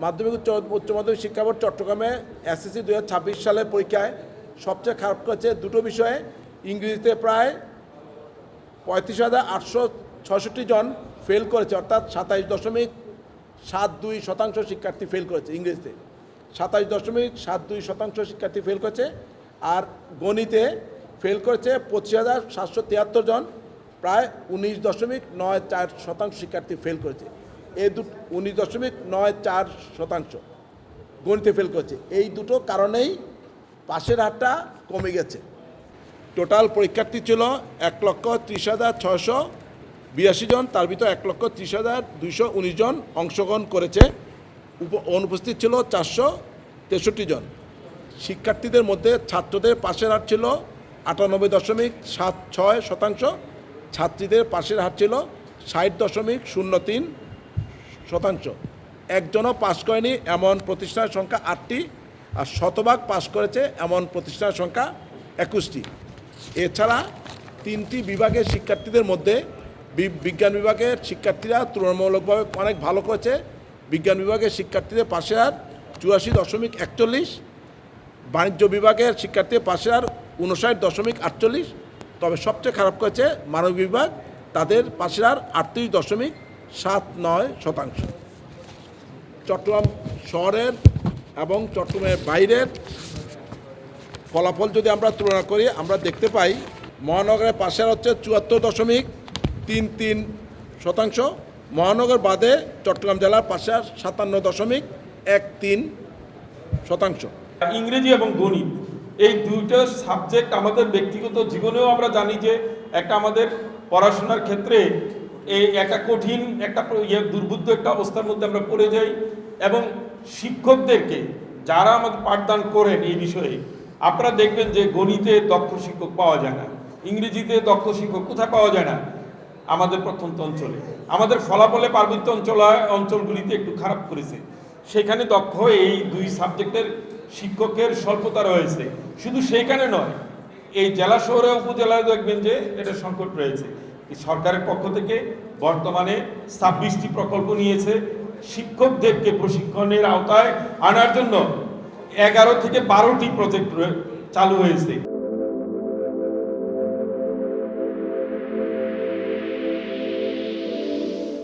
মাধ্যমিক উচ্চ মাধ্যমিক শিক্ষা বোর্ড চট্টগ্রামে এসএসসি 2026 সালের পরীক্ষায় সবচেয়ে খারাপ করেছে দুটো বিষয়ে। ইংরেজিতে প্রায় 35,866 জন ফেল করেছে, অর্থাৎ 27.72% শিক্ষার্থী ফেল করেছে ইংরেজিতে। 27.72% শিক্ষার্থী ফেল করেছে। আর গণিতে ফেল করেছে 25,773 জন, প্রায় 19.94% শিক্ষার্থী ফেল করেছে। এই 19.94% গণিতে ফেল করেছে। এই দুটো কারণেই পাশের হারটা কমে গেছে। টোটাল পরীক্ষার্থী ছিল 1,30,682 জন, তার ভিতর 1,30,219 জন অংশগ্রহণ করেছে। অনুপস্থিত ছিল 463 জন। শিক্ষার্থীদের মধ্যে ছাত্রদের পাশের হার ছিল 98.76%, ছাত্রীদের পাশের হার ছিল 60.03%। একজনও পাশ করেনি এমন প্রতিষ্ঠানের সংখ্যা 8টি, আর শতভাগ পাশ করেছে এমন প্রতিষ্ঠানের সংখ্যা 21টি। এছাড়া 3টি বিভাগের শিক্ষার্থীদের মধ্যে বিজ্ঞান বিভাগের শিক্ষার্থীরা তুলনামূলকভাবে অনেক ভালো করেছে। বিজ্ঞান বিভাগের শিক্ষার্থীদের পাশের হার 84.41, বাণিজ্য বিভাগের শিক্ষার্থীদের পাশের হার 59.48। তবে সবচেয়ে খারাপ করেছে মানবিক বিভাগ, তাদের পাশের হার 38.79%। চট্টগ্রাম শহরের এবং চট্টগ্রামের বাইরের ফলাফল যদি আমরা তুলনা করি, আমরা দেখতে পাই মহানগরের পাশের হচ্ছে 74.33%, মহানগর বাদে চট্টগ্রাম জেলার পাশের 57.13%। ইংরেজি এবং গণিত এই দুইটা সাবজেক্ট আমাদের ব্যক্তিগত জীবনেও আমরা জানি যে একটা আমাদের পড়াশোনার ক্ষেত্রে এই একটা কঠিন একটা দুর্বোধ্য একটা অবস্থার মধ্যে আমরা পড়ে যাই। এবং শিক্ষকদেরকে যারা আমাদের পাঠদান করেন এই বিষয়ে, আপনারা দেখবেন যে গণিতে দক্ষ শিক্ষক পাওয়া যায় না, ইংরেজিতে দক্ষ শিক্ষক কোথায় পাওয়া যায় না, আমাদের প্রত্যন্ত অঞ্চলে। আমাদের ফলাফলে পার্বত্য অঞ্চলগুলিতে একটু খারাপ করেছে, সেখানে দক্ষ এই দুই সাবজেক্টের শিক্ষকের স্বল্পতা রয়েছে। শুধু সেইখানে নয়, এই জেলা শহরে উপজেলায় দেখবেন যে এটা সংকট রয়েছে। সরকারের পক্ষ থেকে বর্তমানে 26টি প্রকল্প নিয়েছে শিক্ষকদেরকে প্রশিক্ষণের আওতায় আনার জন্য। 11 থেকে 12টি প্রজেক্ট চালু হয়েছে।